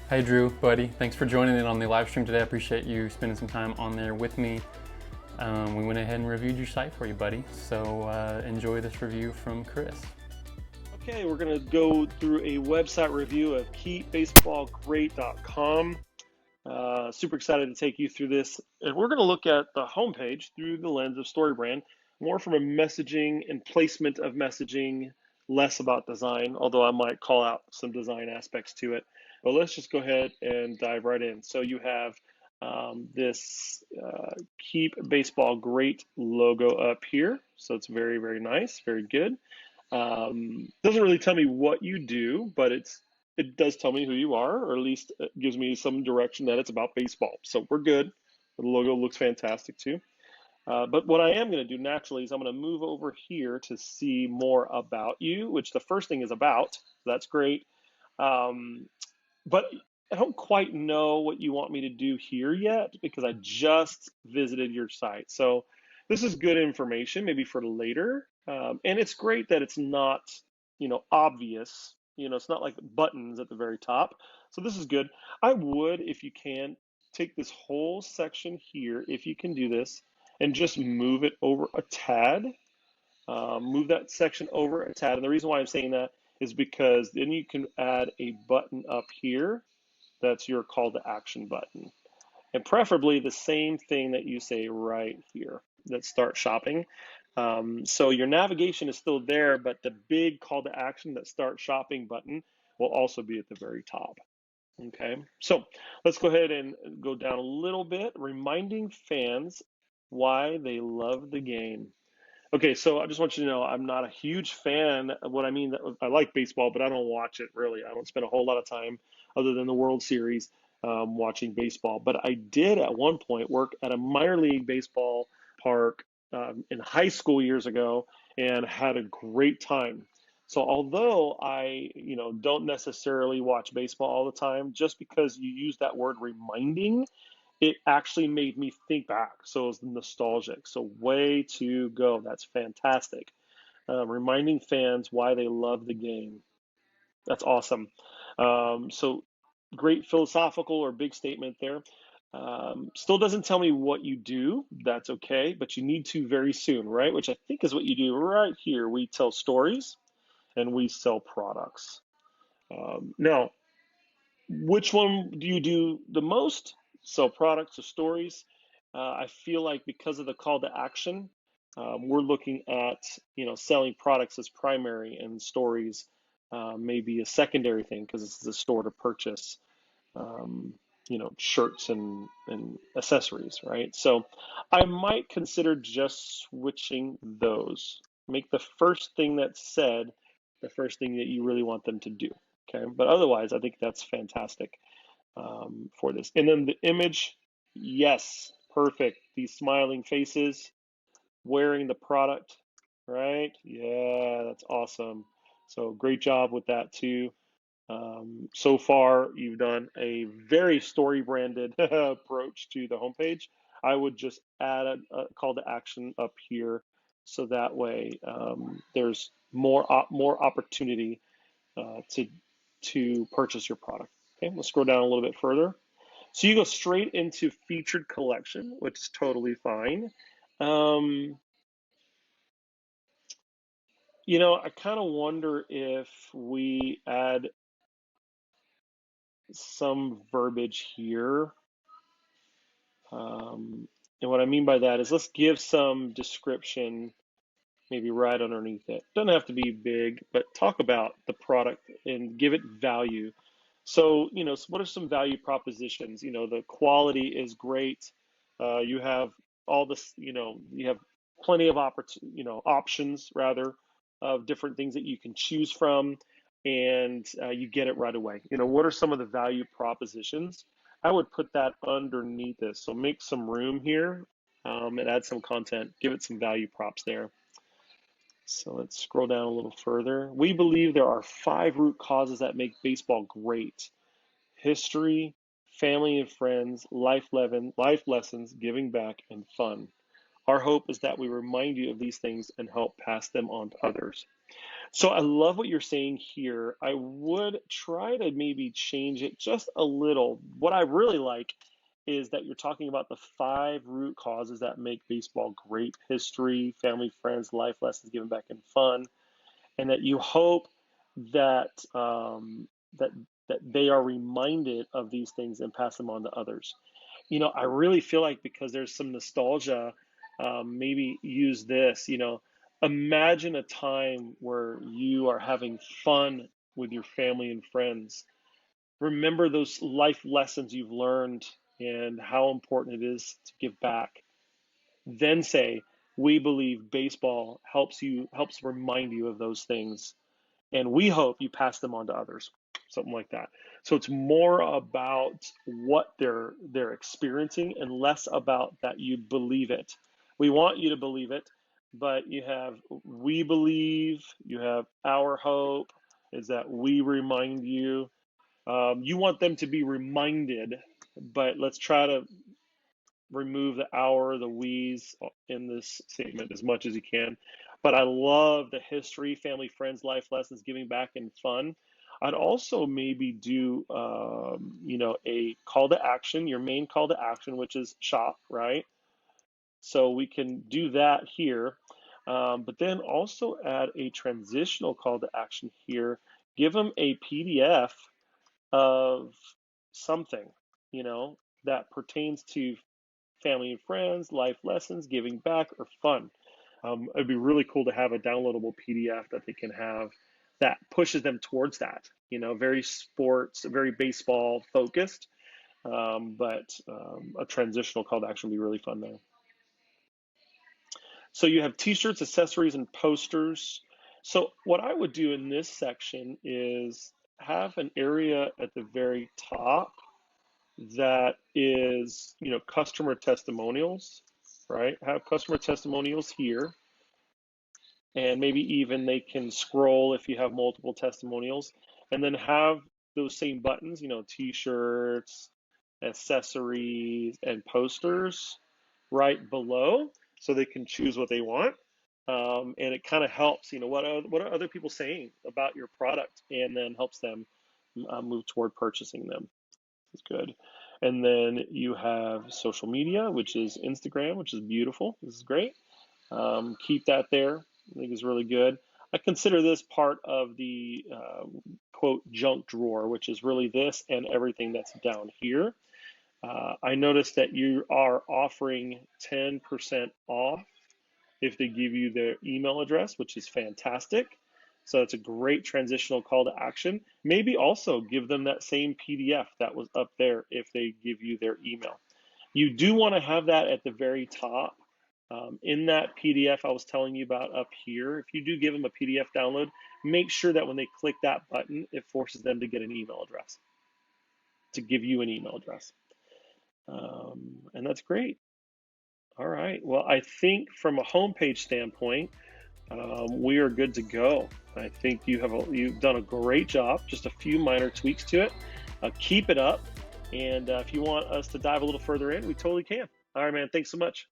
Hey Drew, buddy. Thanks for joining in on the live stream today. I appreciate you spending some time on there with me. We went ahead and reviewed your site for you, buddy. So enjoy this review from Chris. Okay, we're going to go through a website review of keepbaseballgreat.com. Super excited to take you through this. And we're going to look at the homepage through the lens of StoryBrand, more from a messaging and placement of messaging, less about design, although I might call out some design aspects to it. But let's just go ahead and dive right in. So you have this Keep Baseball Great logo up here. So it's very, very nice, very good. Doesn't really tell me what you do, but it does tell me who you are, or at least it gives me some direction that it's about baseball. So we're good. The logo looks fantastic too. But what I am going to do naturally is I'm going to move over here to see more about you, which the first thing is about. So that's great. But I don't quite know what you want me to do here yet because I just visited your site. So this is good information, maybe for later. And it's great that it's not, obvious. It's not like buttons at the very top. So this is good. I would, if you can, take this whole section here, if you can do this, and just move it over a tad. Move that section over a tad. And the reason why I'm saying that is because then you can add a button up here. That's your call to action button. And preferably the same thing that you say right here, that start shopping. So your navigation is still there, but the big call to action, that start shopping button, will also be at the very top. Okay, so let's go ahead and go down a little bit, reminding fans why they love the game. Okay, so I just want you to know I'm not a huge fan. What I mean, I like baseball, but I don't watch it really. I don't spend a whole lot of time other than the World Series watching baseball. But I did at one point work at a minor league baseball park in high school years ago and had a great time. So although I, don't necessarily watch baseball all the time, just because you use that word reminding, it actually made me think back. So it was nostalgic. So way to go. That's fantastic. Reminding fans why they love the game. That's awesome. So great philosophical or big statement there. Still doesn't tell me what you do. That's okay, but you need to very soon, right? Which I think is what you do right here. We tell stories and we sell products. Now, which one do you do the most? Sell products or stories? I feel like because of the call to action, we're looking at selling products as primary and stories maybe a secondary thing because this is a store to purchase shirts and accessories, right? So I might consider just switching those. Make the first thing that's said the first thing that you really want them to do. Okay, but otherwise, I think that's fantastic for this. And then the image, yes, perfect. These smiling faces wearing the product, right? Yeah, that's awesome. So great job with that too. So far, you've done a very story branded approach to the homepage. I would just add a call to action up here so that way there's more opportunity to purchase your product. Okay, let's scroll down a little bit further. So you go straight into featured collection, which is totally fine. Um, I kind of wonder if we add some verbiage here. And what I mean by that is let's give some description maybe right underneath it. Doesn't have to be big, but talk about the product and give it value. So, what are some value propositions? The quality is great. You have all this, you have plenty of options rather of different things that you can choose from, and you get it right away. What are some of the value propositions? I would put that underneath this. So make some room here and add some content. Give it some value props there. So let's scroll down a little further. We believe there are 5 root causes that make baseball great: history, family and friends, life lessons, giving back, and fun. Our hope is that we remind you of these things and help pass them on to others. So I love what you're saying here. I would try to maybe change it just a little. What I really like is that you're talking about the 5 root causes that make baseball great: history, family, friends, life lessons, giving back, and fun. And that you hope that that that they are reminded of these things and pass them on to others. I really feel like, because there's some nostalgia, maybe use this. Imagine a time where you are having fun with your family and friends. Remember those life lessons you've learned and how important it is to give back. Then say, we believe baseball helps remind you of those things, and we hope you pass them on to others, something like that. So it's more about what they're experiencing and less about that you believe it. We want you to believe it, but you have we believe, you have our hope is that we remind you. You want them to be reminded, but let's try to remove the our, the we's in this statement as much as you can. But I love the history, family, friends, life lessons, giving back, and fun. I'd also maybe do, a call to action, your main call to action, which is shop, right? So we can do that here. But then also add a transitional call to action here. Give them a PDF of something, you know, that pertains to family and friends, life lessons, giving back, or fun. It'd be really cool to have a downloadable PDF that they can have that pushes them towards that. Very sports, very baseball focused, but a transitional call to action would be really fun there. So you have T-shirts, accessories, and posters. So what I would do in this section is have an area at the very top that is, customer testimonials, right? Have customer testimonials here, and maybe even they can scroll if you have multiple testimonials, and then have those same buttons, t-shirts, accessories, and posters right below, so they can choose what they want. And it kind of helps, what are other people saying about your product, and then helps them move toward purchasing them. It's good. And then you have social media, which is Instagram, which is beautiful. This is great. Keep that there. I think is really good. I consider this part of the quote junk drawer, which is really this and everything that's down here. I noticed that you are offering 10% off if they give you their email address, which is fantastic. So it's a great transitional call to action. Maybe also give them that same PDF that was up there if they give you their email. You do want to have that at the very top. In that PDF I was telling you about up here, if you do give them a PDF download, make sure that when they click that button, it forces them to get an email address, to give you an email address. And that's great. All right. Well, I think from a homepage standpoint, we are good to go. I think you've done a great job. Just a few minor tweaks to it. Keep it up. And if you want us to dive a little further in, we totally can. All right, man. Thanks so much.